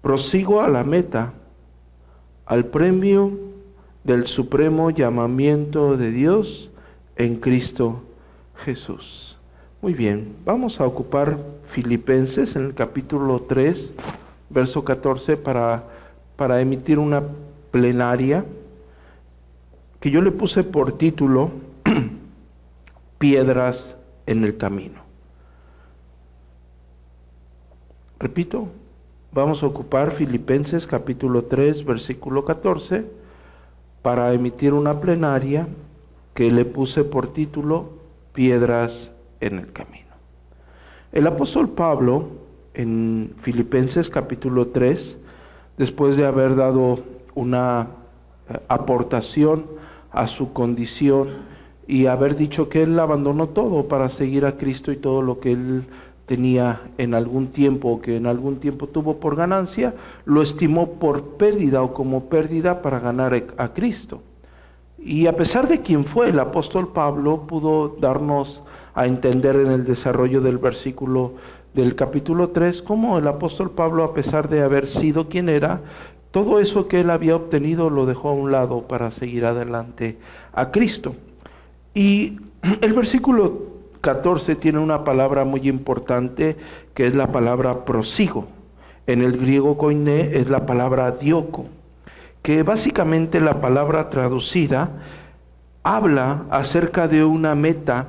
Prosigo a la meta, al premio del supremo llamamiento de Dios en Cristo Jesús. Muy bien, vamos a ocupar Filipenses en el capítulo 3, verso 14 para emitir una plenaria que yo le puse por título Piedras en el camino. Repito, vamos a ocupar Filipenses capítulo 3, versículo 14 para emitir una plenaria que le puse por título Piedras en el camino. El apóstol Pablo en Filipenses capítulo 3, después de haber dado una aportación a su condición y haber dicho que él abandonó todo para seguir a Cristo y todo lo que él tenía en algún tiempo, o que en algún tiempo tuvo por ganancia, lo estimó por pérdida o como pérdida para ganar a Cristo. Y a pesar de quién fue el apóstol Pablo, pudo darnos a entender en el desarrollo del versículo del capítulo 3, cómo el apóstol Pablo, a pesar de haber sido quien era, todo eso que él había obtenido lo dejó a un lado para seguir adelante a Cristo. Y el versículo 14 tiene una palabra muy importante que es la palabra prosigo. En el griego koiné es la palabra dioko, que básicamente la palabra traducida habla acerca de una meta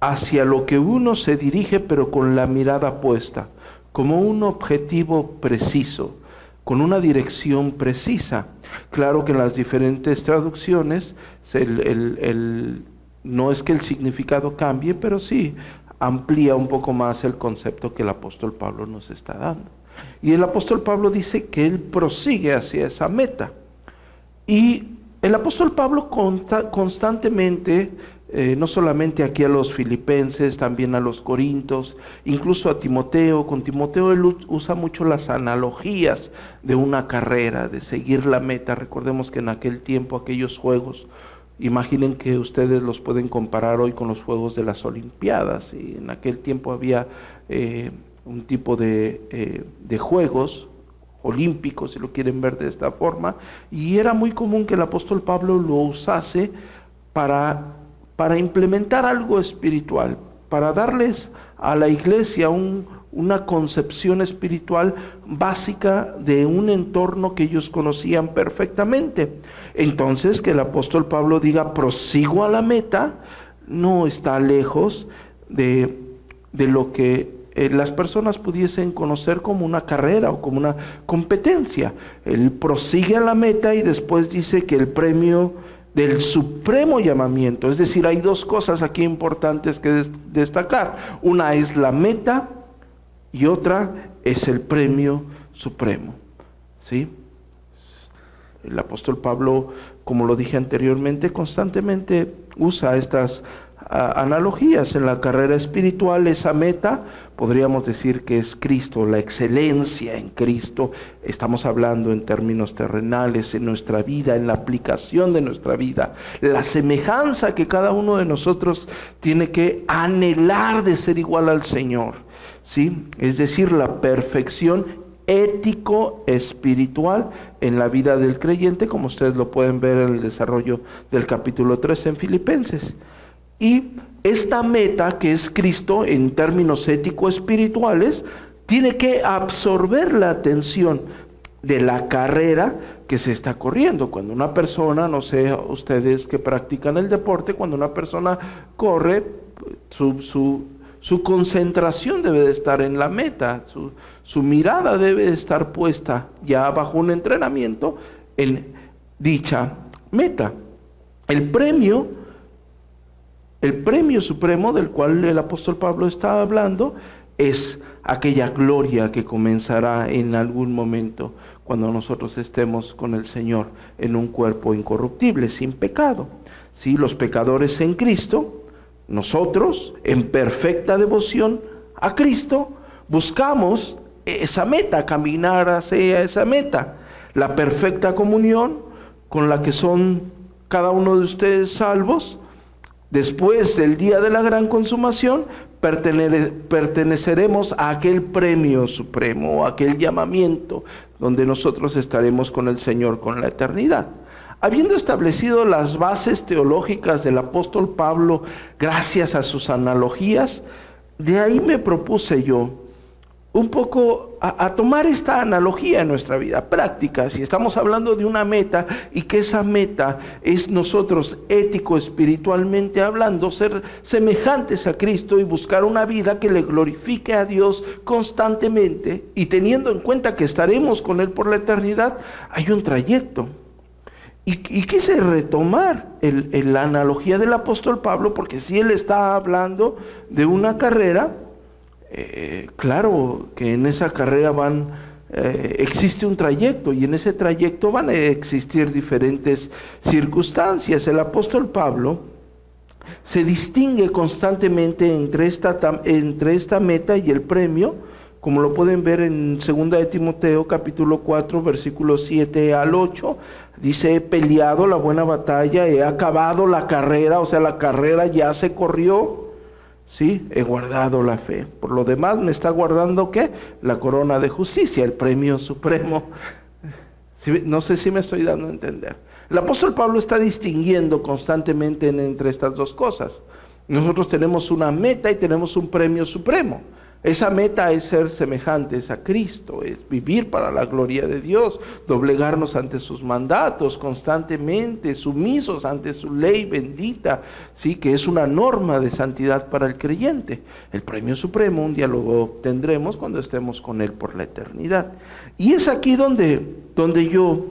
hacia lo que uno se dirige pero con la mirada puesta, como un objetivo preciso, con una dirección precisa. Claro que en las diferentes traducciones no es que el significado cambie, pero sí amplía un poco más el concepto que el apóstol Pablo nos está dando. Y el apóstol Pablo dice que él prosigue hacia esa meta. Y el apóstol Pablo constantemente, no solamente aquí a los filipenses, también a los corintios, incluso a Timoteo. Con Timoteo él usa mucho las analogías de una carrera, de seguir la meta. Recordemos que en aquel tiempo aquellos juegos, imaginen que ustedes los pueden comparar hoy con los Juegos de las Olimpiadas, y en aquel tiempo había un tipo de juegos olímpicos, si lo quieren ver de esta forma, y era muy común que el apóstol Pablo lo usase para implementar algo espiritual, para darles a la iglesia una concepción espiritual básica de un entorno que ellos conocían perfectamente. Entonces, que el apóstol Pablo diga prosigo a la meta, no está lejos de lo que las personas pudiesen conocer como una carrera o como una competencia. Él prosigue a la meta y después dice que el premio del supremo llamamiento, es decir, hay dos cosas aquí importantes que destacar. Una es la meta y otra es el premio supremo, ¿sí? El apóstol Pablo, como lo dije anteriormente, constantemente usa estas analogías. En la carrera espiritual, esa meta podríamos decir que es Cristo, la excelencia en Cristo. Estamos hablando en términos terrenales, en nuestra vida, en la aplicación de nuestra vida, la semejanza que cada uno de nosotros tiene que anhelar de ser igual al Señor, ¿sí? Es decir, la perfección ético-espiritual en la vida del creyente, como ustedes lo pueden ver en el desarrollo del capítulo 3 en Filipenses. Y esta meta, que es Cristo en términos ético-espirituales, tiene que absorber la atención de la carrera que se está corriendo. Cuando una persona, no sé, ustedes que practican el deporte, cuando una persona corre, su concentración debe de estar en la meta, su mirada debe de estar puesta ya bajo un entrenamiento en dicha meta. El premio supremo del cual el apóstol Pablo está hablando es aquella gloria que comenzará en algún momento cuando nosotros estemos con el Señor en un cuerpo incorruptible, sin pecado. ¿Sí? Los pecadores en Cristo, nosotros en perfecta devoción a Cristo, buscamos esa meta, caminar hacia esa meta, la perfecta comunión con la que son cada uno de ustedes salvos, después del día de la gran consumación, perteneceremos a aquel premio supremo, a aquel llamamiento, donde nosotros estaremos con el Señor con la eternidad. Habiendo establecido las bases teológicas del apóstol Pablo, gracias a sus analogías, de ahí me propuse yo un poco a tomar esta analogía en nuestra vida práctica. Si estamos hablando de una meta y que esa meta es nosotros ético, espiritualmente hablando, ser semejantes a Cristo y buscar una vida que le glorifique a Dios constantemente, y teniendo en cuenta que estaremos con Él por la eternidad, hay un trayecto. Y quise retomar la analogía del apóstol Pablo, porque si él está hablando de una carrera, claro que en esa carrera existe un trayecto, y en ese trayecto van a existir diferentes circunstancias. El apóstol Pablo se distingue constantemente entre esta meta y el premio, como lo pueden ver en 2 de Timoteo capítulo 4 versículos 7 al 8. Dice: he peleado la buena batalla, he acabado la carrera, o sea, la carrera ya se corrió. Sí, he guardado la fe. Por lo demás me está guardando, ¿qué? La corona de justicia, el premio supremo. ¿Sí? No sé si me estoy dando a entender. El apóstol Pablo está distinguiendo constantemente entre estas dos cosas. Nosotros tenemos una meta y tenemos un premio supremo. Esa meta es ser semejantes a Cristo, es vivir para la gloria de Dios, doblegarnos ante sus mandatos constantemente, sumisos ante su ley bendita, ¿sí? Que es una norma de santidad para el creyente. El premio supremo un día lo obtendremos cuando estemos con Él por la eternidad. Y es aquí donde yo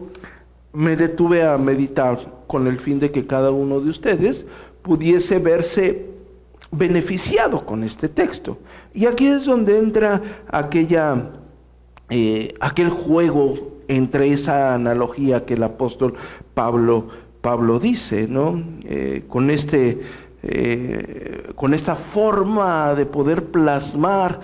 me detuve a meditar, con el fin de que cada uno de ustedes pudiese verse beneficiado con este texto. Y aquí es donde entra aquel juego entre esa analogía que el apóstol Pablo dice, ¿no? Con esta forma de poder plasmar,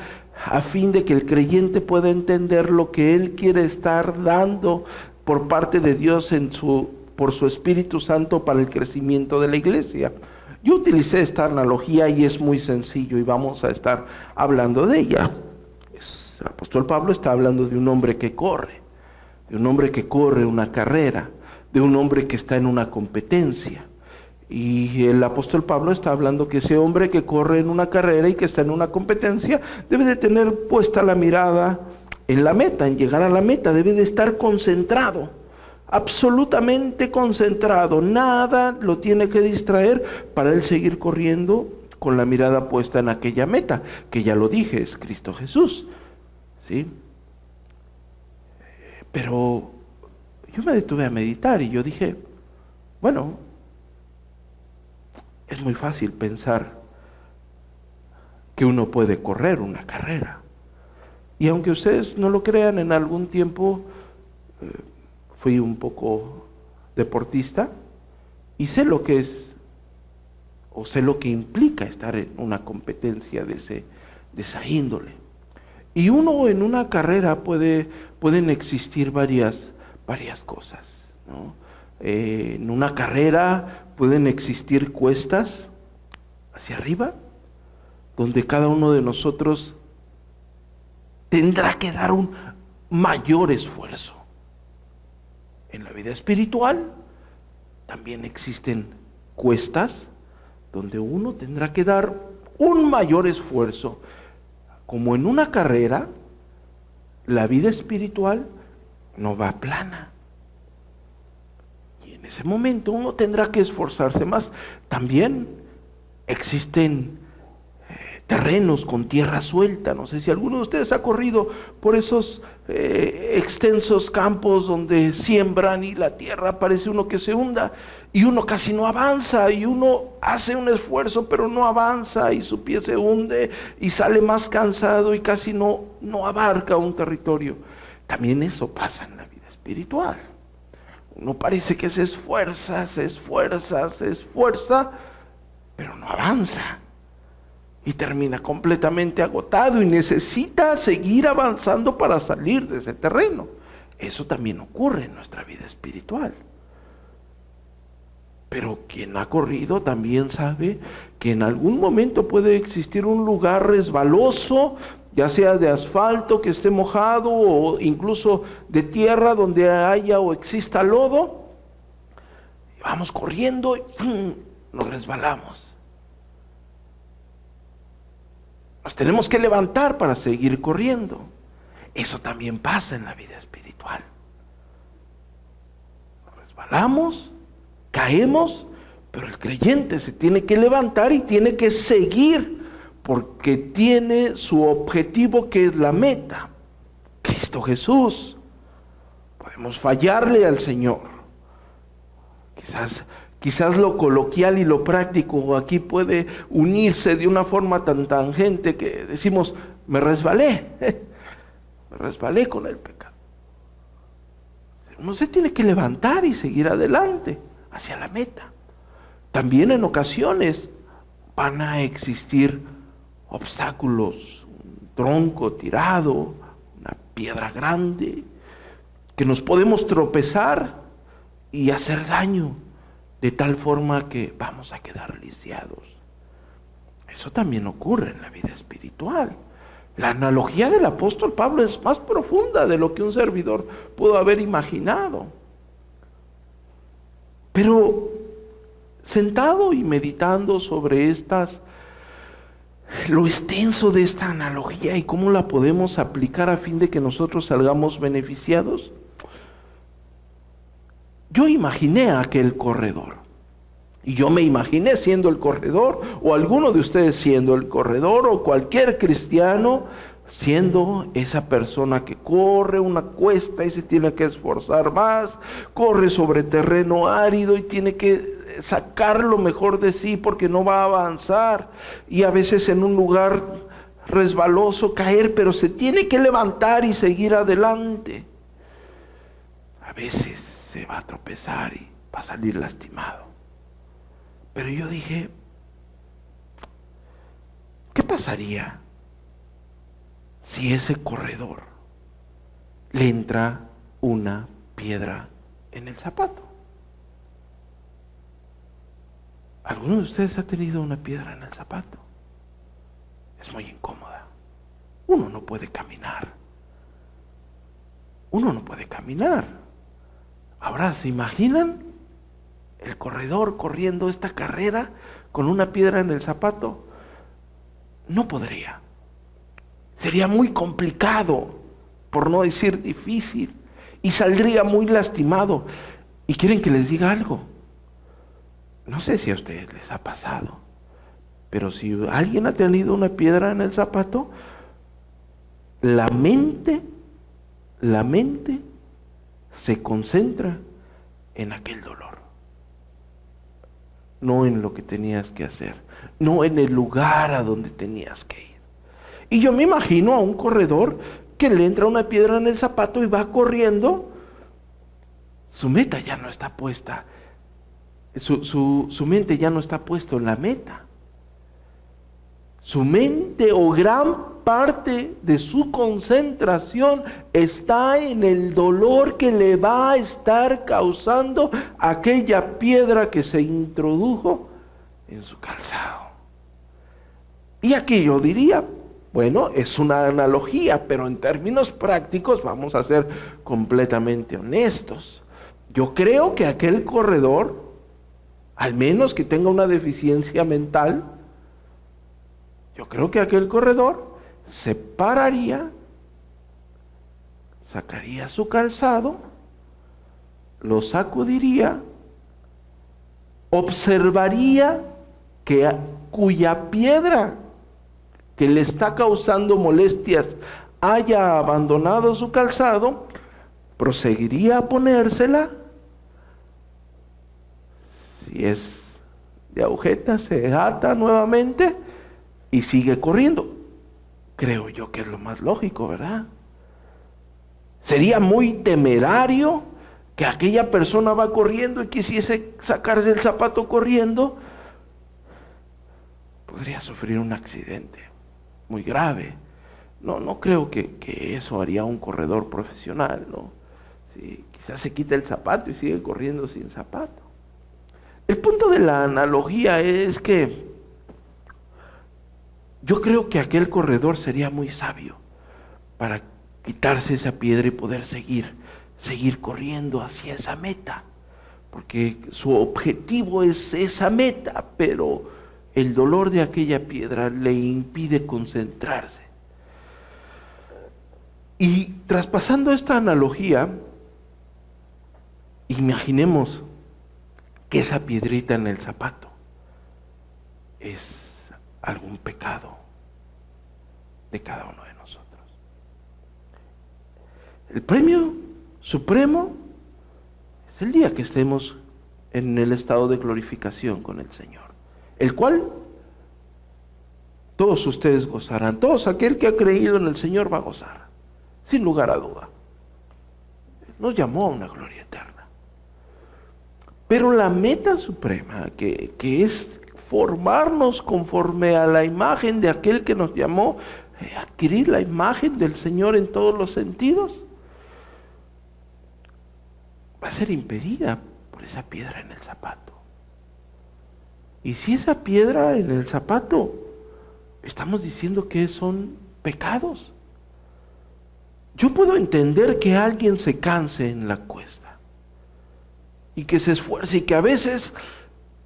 a fin de que el creyente pueda entender lo que él quiere estar dando por parte de Dios por su Espíritu Santo para el crecimiento de la iglesia. Yo utilicé esta analogía y es muy sencillo, y vamos a estar hablando de ella. El apóstol Pablo está hablando de un hombre que corre, una carrera, de un hombre que está en una competencia. Y el apóstol Pablo está hablando que ese hombre que corre en una carrera y que está en una competencia debe de tener puesta la mirada en la meta, en llegar a la meta, debe de estar concentrado. Absolutamente concentrado, nada lo tiene que distraer para él seguir corriendo con la mirada puesta en aquella meta, que ya lo dije, es Cristo Jesús, ¿sí? Pero yo me detuve a meditar y yo dije, bueno, es muy fácil pensar que uno puede correr una carrera. Y aunque ustedes no lo crean, en algún tiempo fui un poco deportista y sé lo que es, o sé lo que implica estar en una competencia de esa índole. Y uno en una carrera pueden existir varias cosas, ¿no? En una carrera pueden existir cuestas hacia arriba, donde cada uno de nosotros tendrá que dar un mayor esfuerzo. En la vida espiritual también existen cuestas donde uno tendrá que dar un mayor esfuerzo. Como en una carrera, la vida espiritual no va plana. Y en ese momento uno tendrá que esforzarse más. También existen terrenos con tierra suelta. No sé si alguno de ustedes ha corrido por esos extensos campos donde siembran y la tierra parece uno que se hunda y uno casi no avanza, y uno hace un esfuerzo pero no avanza y su pie se hunde y sale más cansado y casi no abarca un territorio. También eso pasa en la vida espiritual. Uno parece que se esfuerza, pero no avanza. Y termina completamente agotado y necesita seguir avanzando para salir de ese terreno. Eso también ocurre en nuestra vida espiritual. Pero quien ha corrido también sabe que en algún momento puede existir un lugar resbaloso, ya sea de asfalto que esté mojado o incluso de tierra donde haya o exista lodo. Vamos corriendo y ¡pum!, nos resbalamos. Nos tenemos que levantar para seguir corriendo. Eso también pasa en la vida espiritual. Nos resbalamos, caemos, pero el creyente se tiene que levantar y tiene que seguir, porque tiene su objetivo, que es la meta, Cristo Jesús. Podemos fallarle al Señor. Quizás lo coloquial y lo práctico aquí puede unirse de una forma tan tangente que decimos, me resbalé, me resbalé con el pecado. Uno se tiene que levantar y seguir adelante hacia la meta. También en ocasiones van a existir obstáculos, un tronco tirado, una piedra grande, que nos podemos tropezar y hacer daño, de tal forma que vamos a quedar lisiados. Eso también ocurre en la vida espiritual. La analogía del apóstol Pablo es más profunda de lo que un servidor pudo haber imaginado. Pero sentado y meditando sobre lo extenso de esta analogía y cómo la podemos aplicar a fin de que nosotros salgamos beneficiados, yo imaginé a aquel corredor. Y yo me imaginé siendo el corredor, o alguno de ustedes siendo el corredor, o cualquier cristiano siendo esa persona que corre una cuesta y se tiene que esforzar más, corre sobre terreno árido y tiene que sacar lo mejor de sí porque no va a avanzar, y a veces en un lugar resbaloso caer, pero se tiene que levantar y seguir adelante. A veces se va a tropezar y va a salir lastimado. Pero yo dije, ¿qué pasaría si ese corredor le entra una piedra en el zapato? ¿Alguno de ustedes ha tenido una piedra en el zapato? Es muy incómoda. Uno no puede caminar. Uno no puede caminar. Ahora, ¿se imaginan el corredor corriendo esta carrera con una piedra en el zapato? No podría. Sería muy complicado, por no decir difícil, y saldría muy lastimado. ¿Y quieren que les diga algo? No sé si a ustedes les ha pasado, pero si alguien ha tenido una piedra en el zapato, la mente se concentra en aquel dolor, no en lo que tenías que hacer, no en el lugar a donde tenías que ir. Y yo me imagino a un corredor que le entra una piedra en el zapato y va corriendo. Su meta ya no está puesta, su mente ya no está puesta en la meta. Su mente, o gran parte de su concentración, está en el dolor que le va a estar causando aquella piedra que se introdujo en su calzado. Y aquí yo diría, bueno, es una analogía, pero en términos prácticos vamos a ser completamente honestos. Yo creo que aquel corredor, al menos que tenga una deficiencia mental, yo creo que aquel corredor se pararía, sacaría su calzado, lo sacudiría, observaría cuya piedra que le está causando molestias haya abandonado su calzado, proseguiría a ponérsela. Si es de agujeta, se ata nuevamente y sigue corriendo. Creo yo que es lo más lógico, ¿verdad? Sería muy temerario que aquella persona va corriendo y quisiese sacarse el zapato corriendo. Podría sufrir un accidente muy grave. No creo que eso haría un corredor profesional, ¿no? Sí, quizás se quita el zapato y sigue corriendo sin zapato. El punto de la analogía es que yo creo que aquel corredor sería muy sabio para quitarse esa piedra y poder seguir corriendo hacia esa meta, porque su objetivo es esa meta, pero el dolor de aquella piedra le impide concentrarse. Y traspasando esta analogía, imaginemos que esa piedrita en el zapato es algún pecado de cada uno de nosotros. El premio supremo es el día que estemos en el estado de glorificación con el Señor, el cual todos ustedes gozarán. Todos aquel que ha creído en el Señor va a gozar, sin lugar a duda. Nos llamó a una gloria eterna. Pero la meta suprema, que es formarnos conforme a la imagen de aquel que nos llamó, adquirir la imagen del Señor en todos los sentidos, va a ser impedida por esa piedra en el zapato. Y si esa piedra en el zapato, estamos diciendo que son pecados. Yo puedo entender que alguien se canse en la cuesta y que se esfuerce y que a veces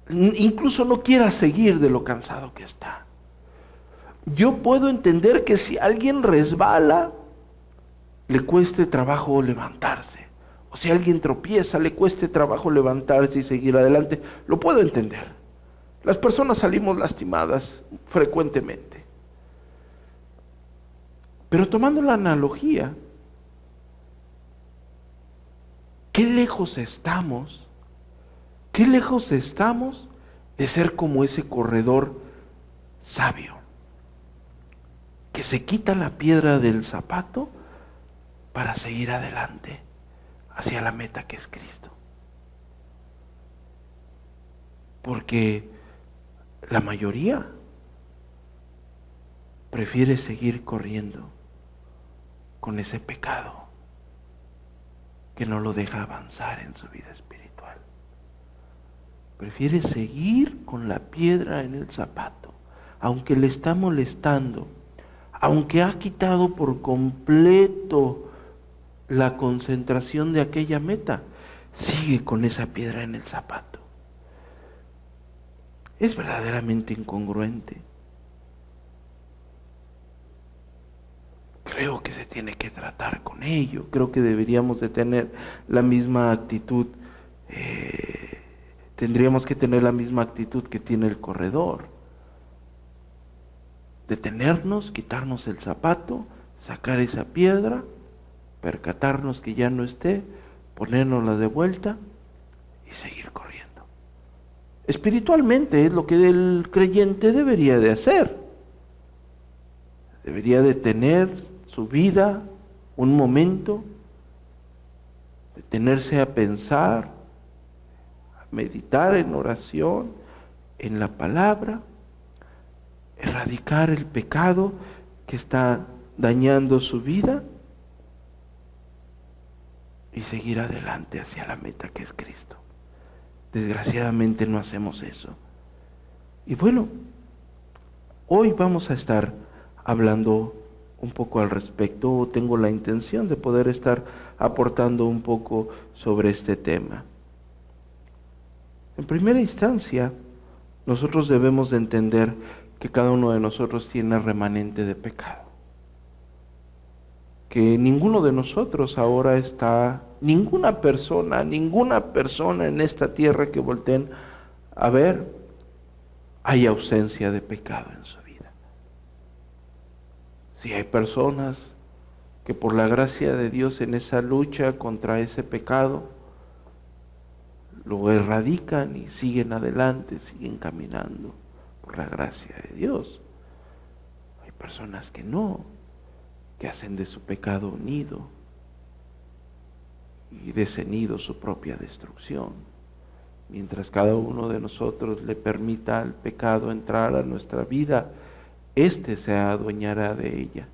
incluso no quiera seguir de lo cansado que está. Yo puedo entender que si alguien resbala, le cueste trabajo levantarse. O si alguien tropieza, le cueste trabajo levantarse y seguir adelante. Lo puedo entender. Las personas salimos lastimadas frecuentemente. Pero tomando la analogía, ¿qué lejos estamos? ¿Qué lejos estamos de ser como ese corredor sabio que se quita la piedra del zapato para seguir adelante hacia la meta que es Cristo? Porque la mayoría prefiere seguir corriendo con ese pecado que no lo deja avanzar en su vida espiritual. Prefiere seguir con la piedra en el zapato, aunque le está molestando, aunque ha quitado por completo la concentración de aquella meta, sigue con esa piedra en el zapato. Es verdaderamente incongruente. Creo que se tiene que tratar con ello. Creo que deberíamos de tener la misma actitud. Tendríamos que tener la misma actitud que tiene el corredor. Detenernos, quitarnos el zapato, sacar esa piedra, percatarnos que ya no esté, ponérnosla de vuelta y seguir corriendo. Espiritualmente es lo que el creyente debería de hacer. Debería de tener su vida un momento, detenerse a pensar, a meditar en oración, en la palabra, erradicar el pecado que está dañando su vida y seguir adelante hacia la meta que es Cristo. Desgraciadamente no hacemos eso. Y bueno, hoy vamos a estar hablando un poco al respecto. Tengo la intención de poder estar aportando un poco sobre este tema. En primera instancia, nosotros debemos de entender que cada uno de nosotros tiene remanente de pecado. Que ninguno de nosotros ahora está, ninguna persona en esta tierra que volteen a ver, hay ausencia de pecado en su vida. Si hay personas que por la gracia de Dios en esa lucha contra ese pecado, lo erradican y siguen adelante, siguen caminando por la gracia de Dios. Hay personas que no, que hacen de su pecado un nido y de ese nido su propia destrucción. Mientras cada uno de nosotros le permita al pecado entrar a nuestra vida, éste se adueñará de ella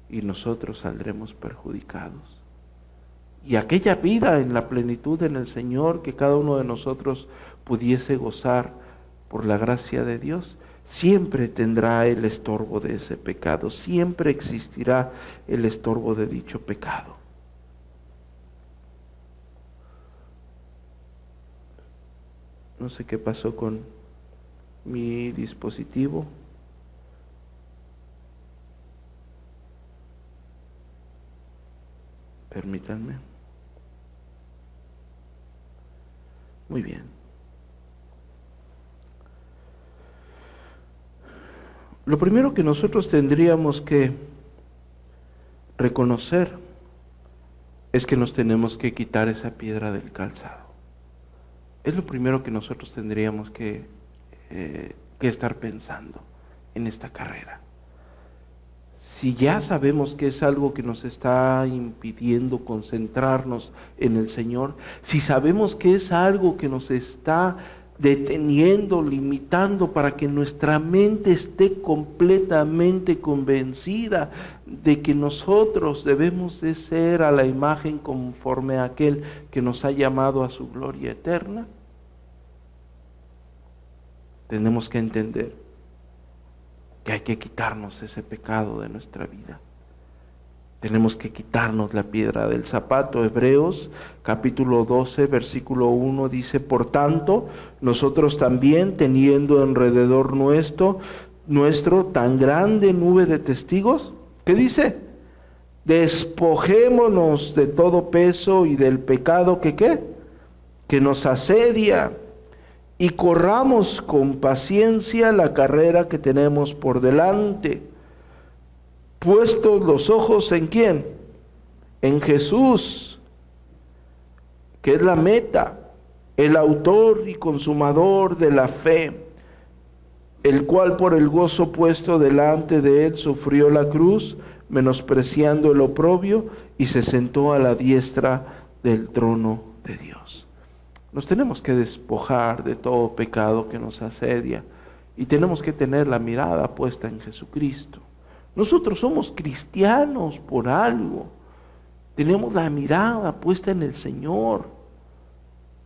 y nosotros saldremos perjudicados. y aquella vida en la plenitud en el Señor que cada uno de nosotros pudiese gozar por la gracia de Dios, siempre tendrá el estorbo de ese pecado, siempre existirá el estorbo de dicho pecado. No sé qué pasó con mi dispositivo. Permítanme. Muy bien. Lo primero que nosotros tendríamos que reconocer es que nos tenemos que quitar esa piedra del calzado. Es lo primero que nosotros tendríamos que estar pensando en esta carrera. Si ya sabemos que es algo que nos está impidiendo concentrarnos en el Señor, si sabemos que es algo que nos está deteniendo, limitando para que nuestra mente esté completamente convencida de que nosotros debemos de ser a la imagen conforme a aquel que nos ha llamado a su gloria eterna, tenemos que entender que hay que quitarnos ese pecado de nuestra vida. Tenemos que quitarnos la piedra del zapato. Hebreos capítulo 12, versículo 1 dice: por tanto, nosotros también, teniendo alrededor nuestro tan grande nube de testigos, ¿qué dice? Despojémonos de todo peso y del pecado que nos asedia, y corramos con paciencia la carrera que tenemos por delante, puestos los ojos ¿en quién? En Jesús, que es la meta, el autor y consumador de la fe, el cual por el gozo puesto delante de él sufrió la cruz, menospreciando el oprobio, y se sentó a la diestra del trono de Dios. Nos tenemos que despojar de todo pecado que nos asedia y tenemos que tener la mirada puesta en Jesucristo. Nosotros somos cristianos por algo. Tenemos la mirada puesta en el Señor.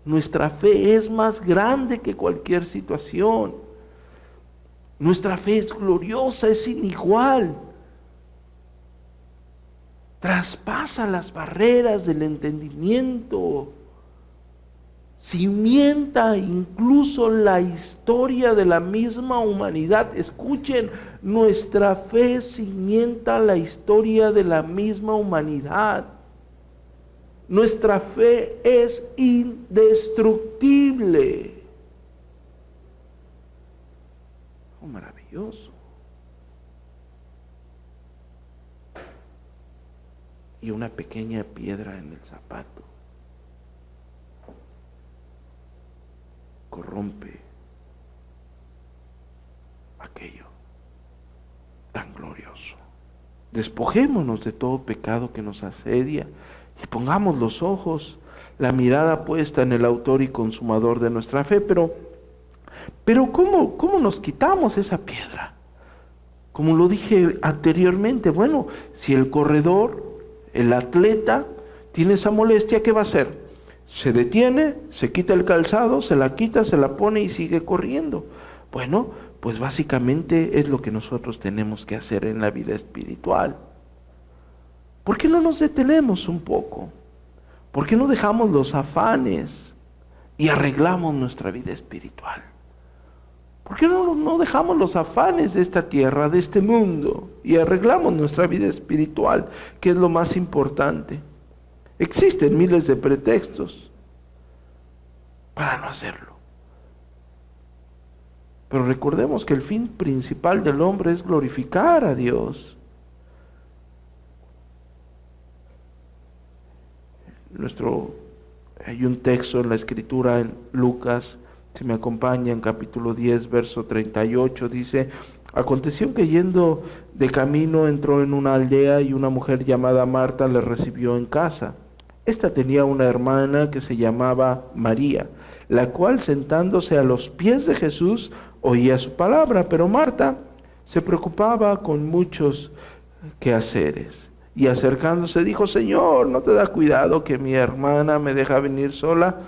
Nuestra fe es más grande que cualquier situación. Nuestra fe es gloriosa, es sin igual. Traspasa las barreras del entendimiento. Cimienta incluso la historia de la misma humanidad. Escuchen, nuestra fe cimienta la historia de la misma humanidad. Nuestra fe es indestructible. Oh, maravilloso. Y una pequeña piedra en el zapato corrompe aquello tan glorioso. Despojémonos de todo pecado que nos asedia y pongamos los ojos, la mirada puesta en el autor y consumador de nuestra fe. Pero ¿cómo nos quitamos esa piedra? Como lo dije anteriormente, bueno, si el corredor, el atleta, tiene esa molestia, ¿qué va a hacer? Se detiene, se quita el calzado, se la quita, se la pone y sigue corriendo. Bueno, pues básicamente es lo que nosotros tenemos que hacer en la vida espiritual. ¿Por qué no nos detenemos un poco? ¿Por qué no dejamos los afanes y arreglamos nuestra vida espiritual? ¿Por qué no dejamos los afanes de esta tierra, de este mundo, y arreglamos nuestra vida espiritual, que es lo más importante? Existen miles de pretextos para no hacerlo. Pero recordemos que el fin principal del hombre es glorificar a Dios. Hay un texto en la Escritura, en Lucas, si me acompaña, en capítulo 10, verso 38, dice: aconteció que yendo de camino entró en una aldea y una mujer llamada Marta le recibió en casa. Esta tenía una hermana que se llamaba María, la cual sentándose a los pies de Jesús oía su palabra, pero Marta se preocupaba con muchos quehaceres. Y acercándose dijo: Señor, ¿no te da cuidado que mi hermana me deja venir sola?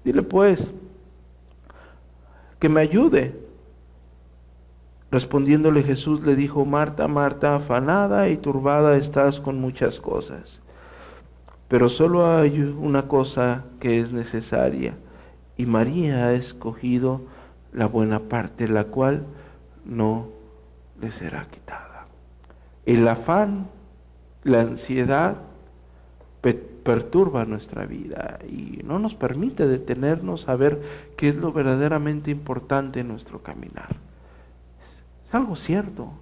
Dile pues que me ayude. Respondiéndole Jesús le dijo: Marta, Marta, afanada y turbada estás con muchas cosas, pero solo hay una cosa que es necesaria, y María ha escogido la buena parte, la cual no le será quitada. El afán, la ansiedad perturba nuestra vida y no nos permite detenernos a ver qué es lo verdaderamente importante en nuestro caminar. Es algo cierto.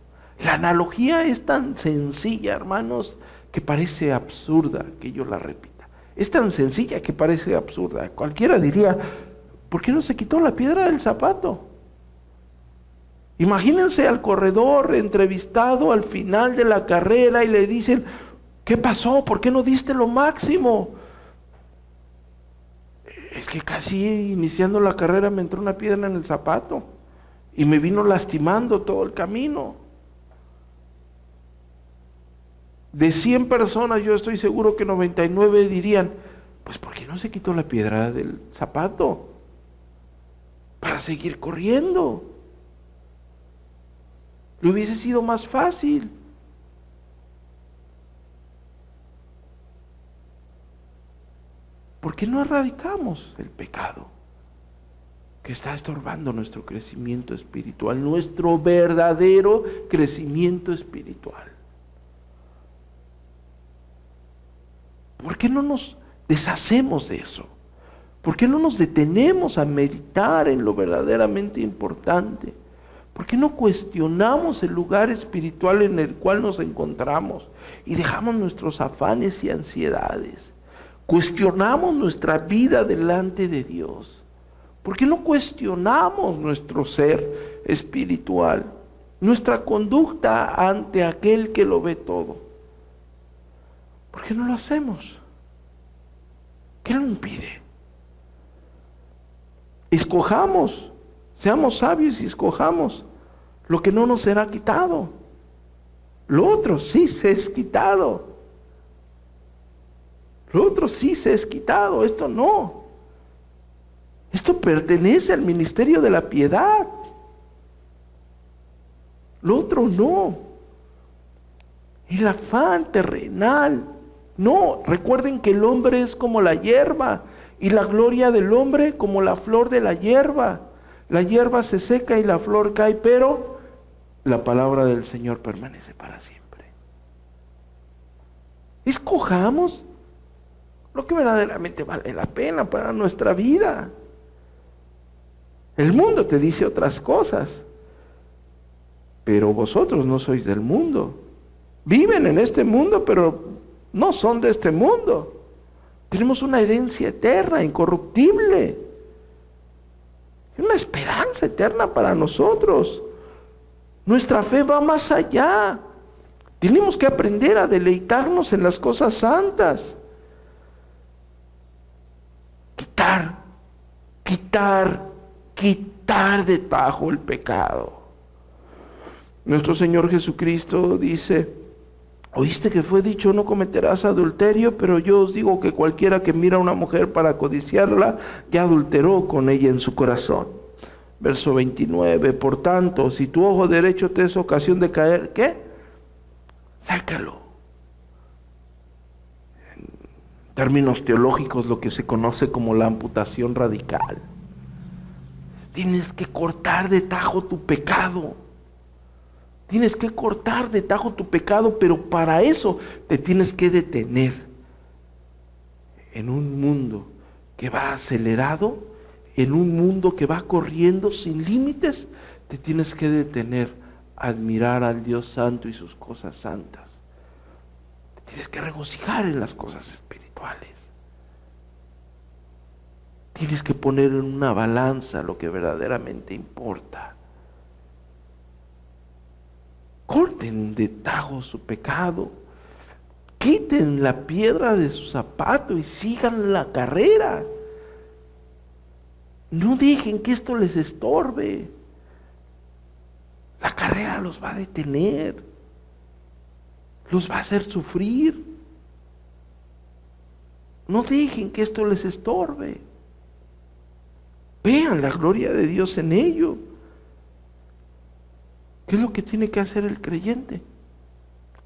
La analogía es tan sencilla, hermanos, que parece absurda que yo la repita. Es tan sencilla que parece absurda. Cualquiera diría: ¿por qué no se quitó la piedra del zapato? Imagínense al corredor entrevistado al final de la carrera y le dicen: ¿qué pasó? ¿Por qué no diste lo máximo? Es que casi iniciando la carrera me entró una piedra en el zapato y me vino lastimando todo el camino. De 100 personas yo estoy seguro que 99 dirían: pues ¿por qué no se quitó la piedra del zapato? Para seguir corriendo. Le hubiese sido más fácil. ¿Por qué no erradicamos el pecado que está estorbando nuestro crecimiento espiritual, nuestro verdadero crecimiento espiritual? ¿Por qué no nos deshacemos de eso? ¿Por qué no nos detenemos a meditar en lo verdaderamente importante? ¿Por qué no cuestionamos el lugar espiritual en el cual nos encontramos y dejamos nuestros afanes y ansiedades? Cuestionamos nuestra vida delante de Dios. ¿Por qué no cuestionamos nuestro ser espiritual, nuestra conducta ante aquel que lo ve todo? ¿Por qué no lo hacemos? ¿Qué lo impide? Escojamos, seamos sabios y escojamos lo que no nos será quitado. Lo otro sí se es quitado. Lo otro sí se es quitado, esto no. Esto pertenece al ministerio de la piedad. Lo otro no. El afán terrenal. No, recuerden que el hombre es como la hierba y la gloria del hombre como la flor de la hierba. La hierba se seca y la flor cae, pero la palabra del Señor permanece para siempre. Escojamos lo que verdaderamente vale la pena para nuestra vida. El mundo te dice otras cosas, pero vosotros no sois del mundo. Viven en este mundo, pero no son de este mundo. Tenemos una herencia eterna, incorruptible. Una esperanza eterna para nosotros. Nuestra fe va más allá. Tenemos que aprender a deleitarnos en las cosas santas. Quitar de tajo el pecado. Nuestro Señor Jesucristo dice: oíste que fue dicho, no cometerás adulterio, pero yo os digo que cualquiera que mira a una mujer para codiciarla, ya adulteró con ella en su corazón. Verso 29, por tanto, si tu ojo derecho te es ocasión de caer, ¿qué? Sácalo. En términos teológicos, lo que se conoce como la amputación radical. Tienes que cortar de tajo tu pecado. Tienes que cortar de tajo tu pecado, pero para eso te tienes que detener. En un mundo que va acelerado, en un mundo que va corriendo sin límites, te tienes que detener a admirar al Dios Santo y sus cosas santas. Te tienes que regocijar en las cosas espirituales. Tienes que poner en una balanza lo que verdaderamente importa. Corten de tajo su pecado. Quiten la piedra de su zapato y sigan la carrera. No dejen que esto les estorbe. La carrera los va a detener. los va a hacer sufrir. No dejen que esto les estorbe. Vean la gloria de Dios en ello. ¿Qué es lo que tiene que hacer el creyente?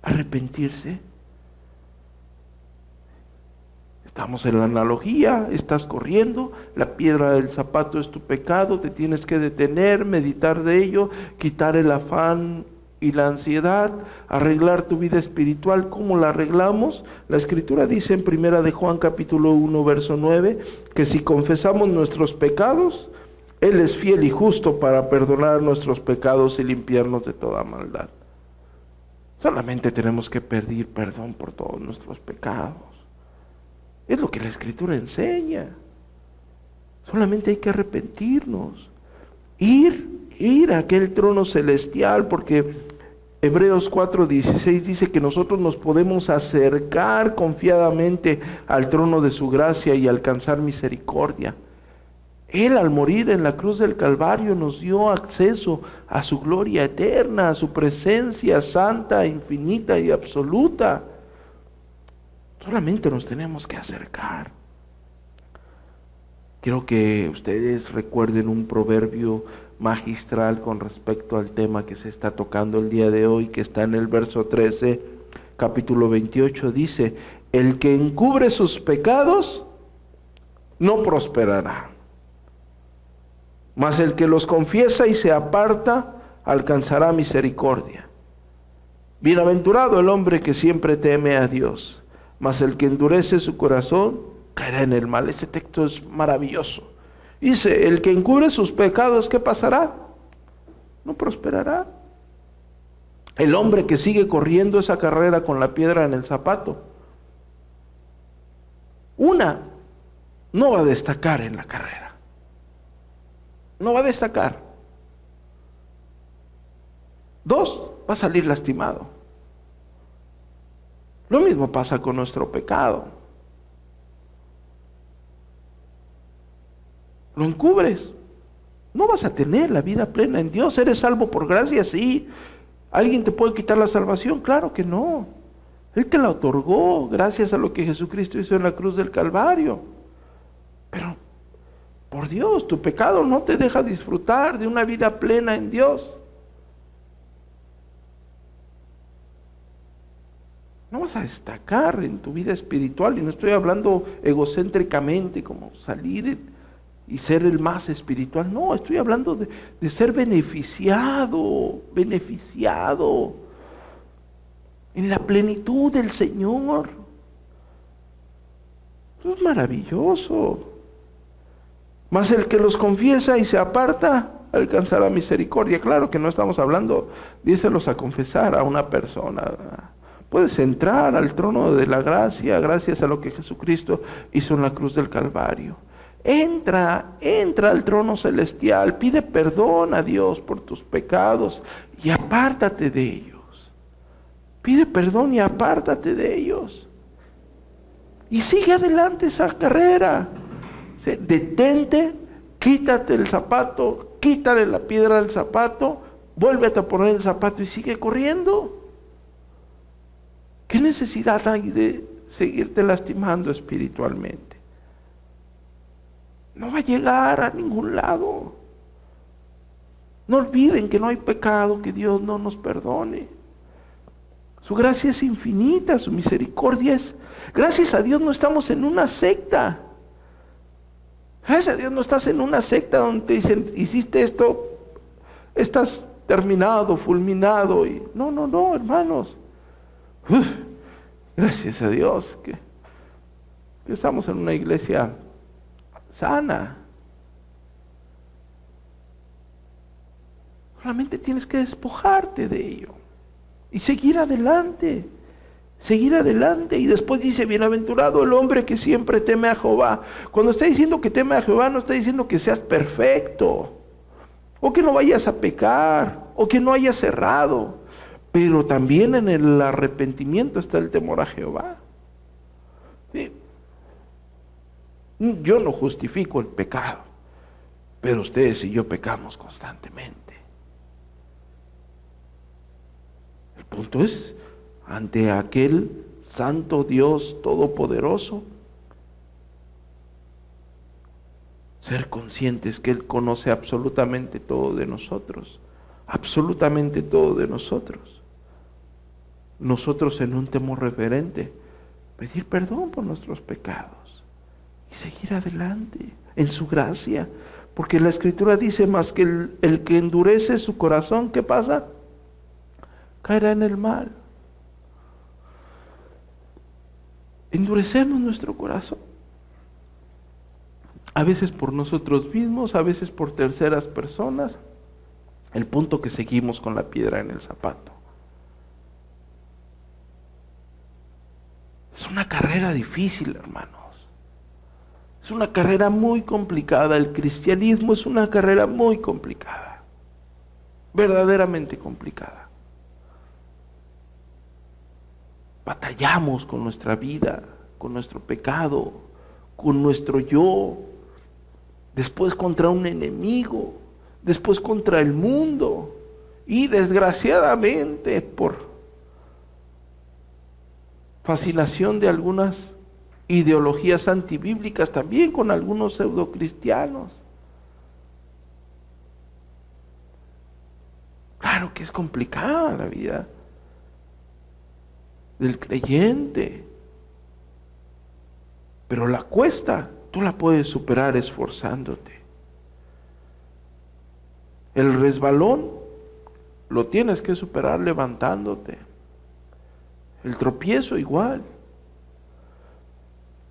Arrepentirse. Estamos en la analogía, estás corriendo, la piedra del zapato es tu pecado, te tienes que detener, meditar de ello, quitar el afán y la ansiedad, arreglar tu vida espiritual. ¿Cómo la arreglamos? La Escritura dice en 1 de Juan capítulo 1 verso 9, que si confesamos nuestros pecados, Él es fiel y justo para perdonar nuestros pecados y limpiarnos de toda maldad. Solamente tenemos que pedir perdón por todos nuestros pecados. Es lo que la Escritura enseña. Solamente hay que arrepentirnos. Ir a aquel trono celestial, porque Hebreos 4:16 dice que nosotros nos podemos acercar confiadamente al trono de su gracia y alcanzar misericordia. Él, al morir en la cruz del Calvario, nos dio acceso a su gloria eterna, a su presencia santa, infinita y absoluta. Solamente nos tenemos que acercar. Quiero que ustedes recuerden un proverbio magistral con respecto al tema que se está tocando el día de hoy, que está en el verso 13, capítulo 28, dice: el que encubre sus pecados no prosperará, mas el que los confiesa y se aparta alcanzará misericordia. Bienaventurado el hombre que siempre teme a Dios, mas el que endurece su corazón caerá en el mal. Este texto es maravilloso. Dice, el que encubre sus pecados, ¿qué pasará? No prosperará. El hombre que sigue corriendo esa carrera con la piedra en el zapato, no va a destacar en la carrera. No va a destacar. 2, va a salir lastimado. Lo mismo pasa con nuestro pecado. Lo encubres, no vas a tener la vida plena en Dios. ¿Eres salvo por gracia? Sí. ¿Alguien te puede quitar la salvación? Claro que no. Él te la otorgó gracias a lo que Jesucristo hizo en la cruz del Calvario. Pero, por Dios, tu pecado no te deja disfrutar de una vida plena en Dios. No vas a destacar en tu vida espiritual, y no estoy hablando egocéntricamente como salir y ser el más espiritual. No, estoy hablando de ser beneficiado en la plenitud del Señor. Eso es maravilloso. Mas el que los confiesa y se aparta alcanzará misericordia. Claro que no estamos hablando, díselos a confesar a una persona. Puedes entrar al trono de la gracia gracias a lo que Jesucristo hizo en la cruz del Calvario. Entra al trono celestial, pide perdón a Dios por tus pecados y apártate de ellos. Pide perdón y apártate de ellos. Y sigue adelante esa carrera. Detente, quítate el zapato, quítale la piedra del zapato, vuélvete a poner el zapato y sigue corriendo. ¿Qué necesidad hay de seguirte lastimando espiritualmente? No va a llegar a ningún lado. No olviden que no hay pecado que Dios no nos perdone. Su gracia es infinita, su misericordia es... Gracias a Dios no estamos en una secta. Gracias a Dios no estás en una secta donde te dicen, hiciste esto, estás terminado, fulminado. No, hermanos. Gracias a Dios que estamos en una iglesia sana. Solamente tienes que despojarte de ello y seguir adelante. Y después dice, bienaventurado el hombre que siempre teme a Jehová. Cuando está diciendo que teme a Jehová, no está diciendo que seas perfecto, o que no vayas a pecar, o que no hayas errado, pero también en el arrepentimiento está el temor a Jehová. ¿Sí? Yo no justifico el pecado, pero ustedes y yo pecamos constantemente. El punto es ante aquel santo Dios todopoderoso, ser conscientes que Él conoce absolutamente todo de nosotros, absolutamente todo de nosotros. Nosotros en un temor reverente, pedir perdón por nuestros pecados y seguir adelante en su gracia, porque la Escritura dice más que el que endurece su corazón, ¿qué pasa? Caerá en el mal. Endurecemos nuestro corazón, a veces por nosotros mismos, a veces por terceras personas, el punto que seguimos con la piedra en el zapato. Es una carrera difícil, hermanos. Es una carrera muy complicada. El cristianismo es una carrera muy complicada. Verdaderamente complicada. Batallamos con nuestra vida, con nuestro pecado, con nuestro yo. Después contra un enemigo. Después contra el mundo. Y desgraciadamente por fascinación de algunas ideologías antibíblicas, también con algunos pseudocristianos. Claro que es complicada la vida del creyente, pero la cuesta tú la puedes superar esforzándote. El resbalón lo tienes que superar levantándote. El tropiezo igual.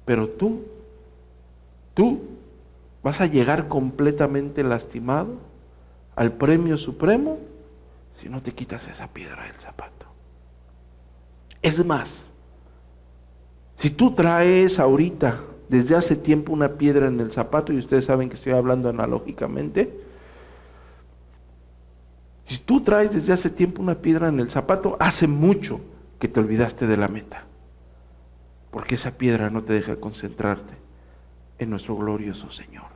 Pero tú vas a llegar completamente lastimado al premio supremo si no te quitas esa piedra del zapato. Es más, si tú traes ahorita, desde hace tiempo, una piedra en el zapato, y ustedes saben que estoy hablando analógicamente, si tú traes desde hace tiempo una piedra en el zapato, hace mucho que te olvidaste de la meta, porque esa piedra no te deja concentrarte en nuestro glorioso Señor,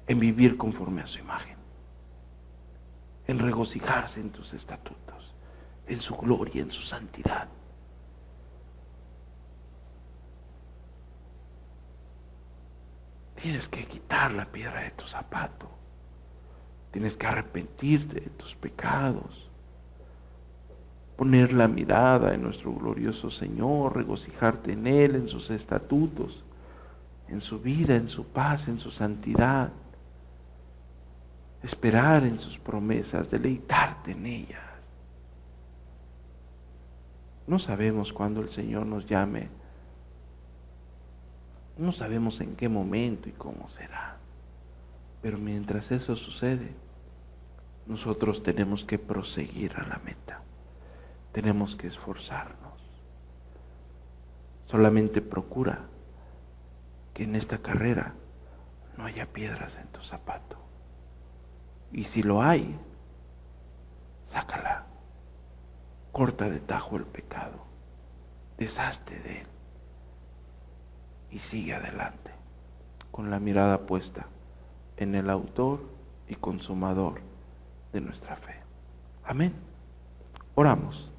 en vivir conforme a su imagen, en regocijarse en tus estatutos, en su gloria, en su santidad. Tienes que quitar la piedra de tu zapato. Tienes que arrepentirte de tus pecados. Poner la mirada en nuestro glorioso Señor, regocijarte en Él, en sus estatutos, en su vida, en su paz, en su santidad. Esperar en sus promesas, deleitarte en ellas. No sabemos cuándo el Señor nos llame. No sabemos en qué momento y cómo será. Pero mientras eso sucede, nosotros tenemos que proseguir a la meta. Tenemos que esforzarnos. Solamente procura que en esta carrera no haya piedras en tu zapato. Y si lo hay, sácala. Corta de tajo el pecado. Deshazte de él. Y sigue adelante, con la mirada puesta en el autor y consumador de nuestra fe. Amén. Oramos.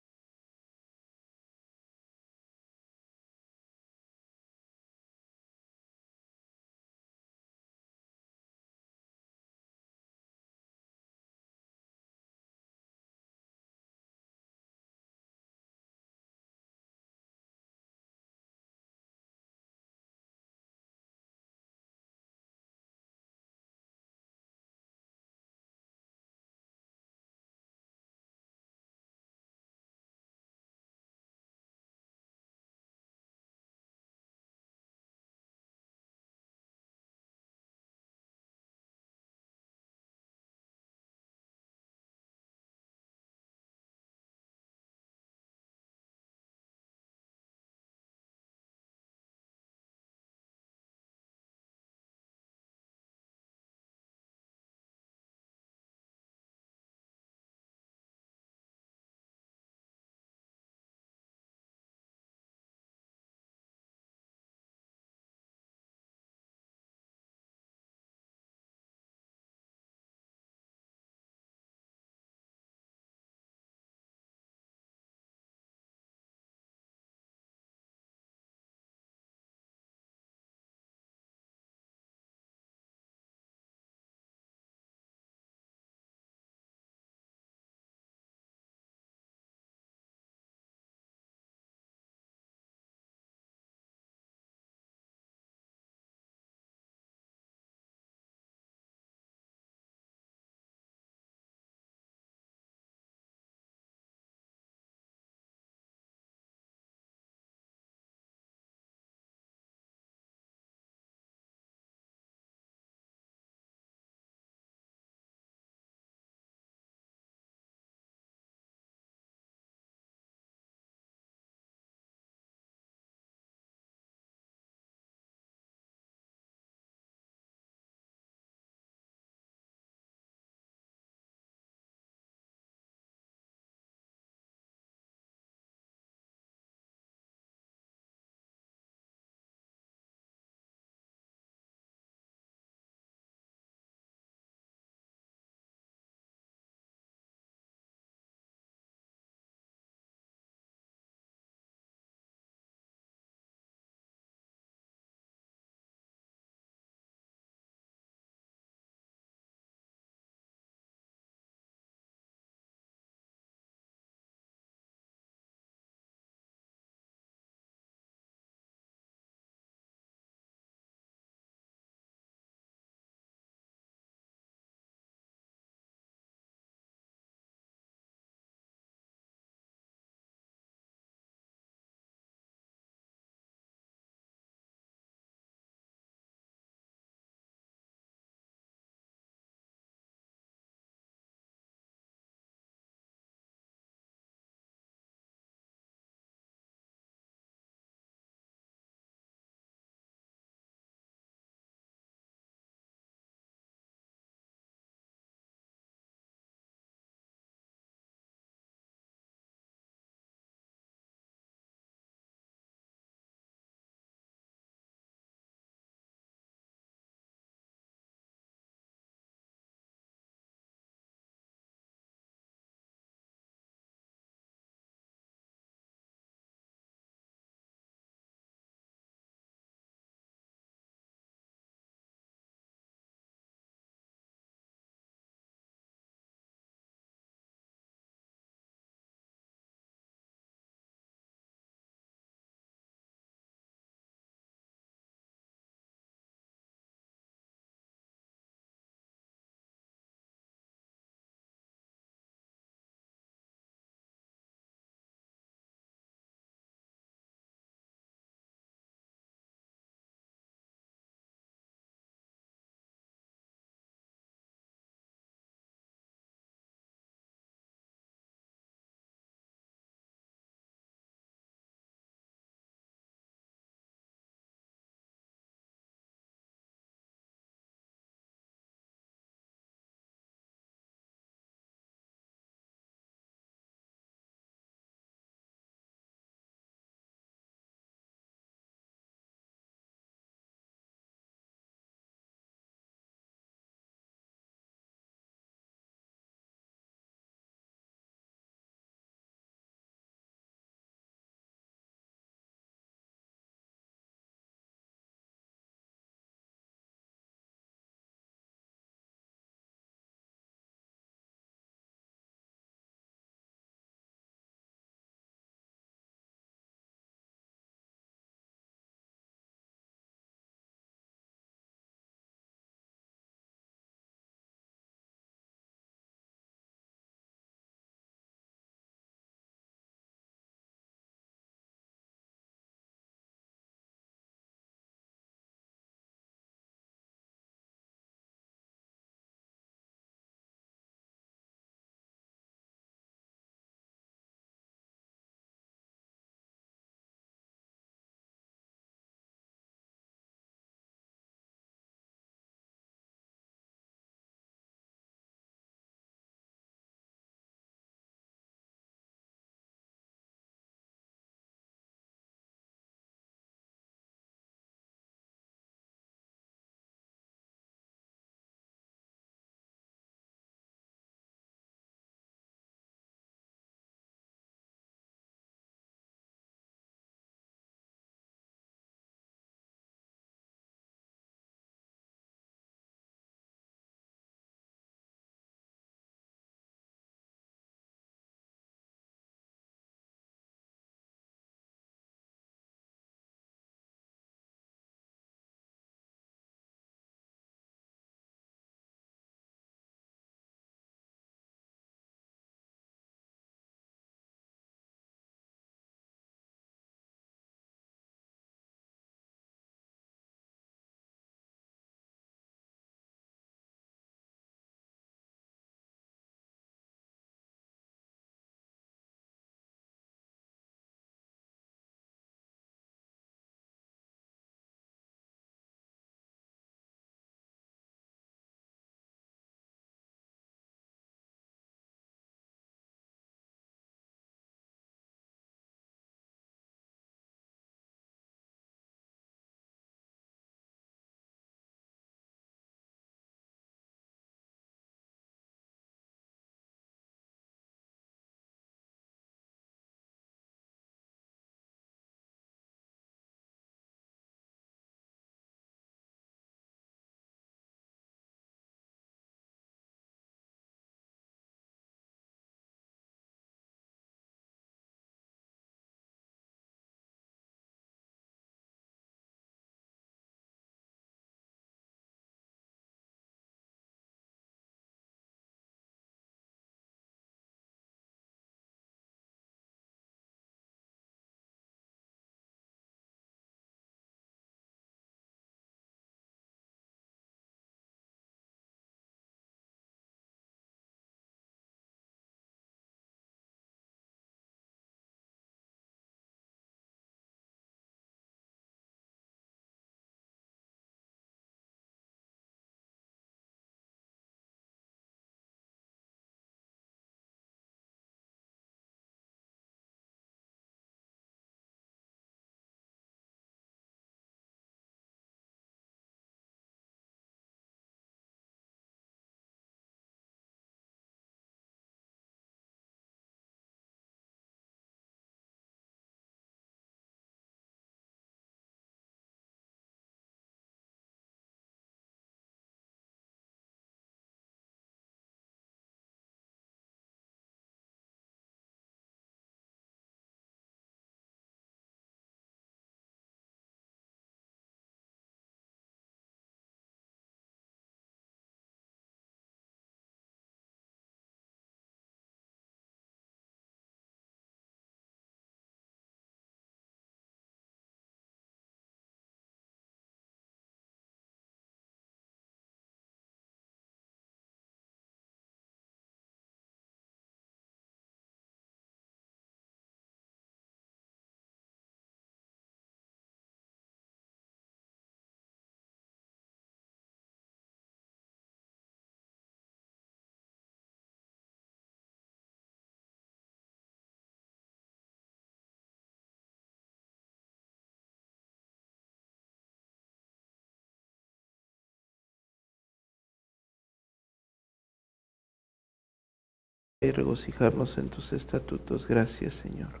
y regocijarnos en tus estatutos. Gracias, Señor.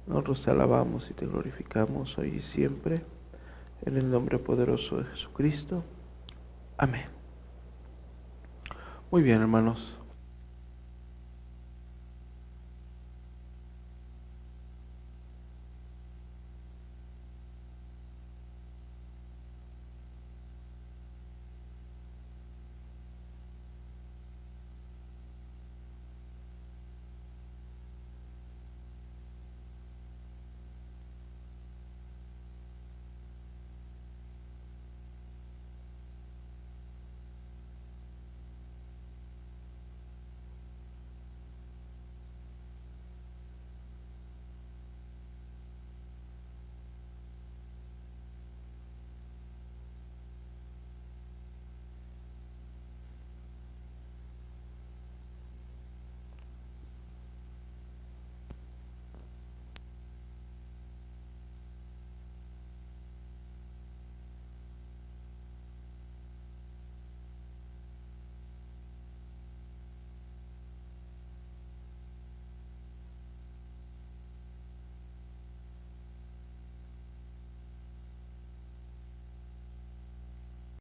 Nosotros te alabamos y te glorificamos hoy y siempre, en el nombre poderoso de Jesucristo. Amén. Muy bien, hermanos.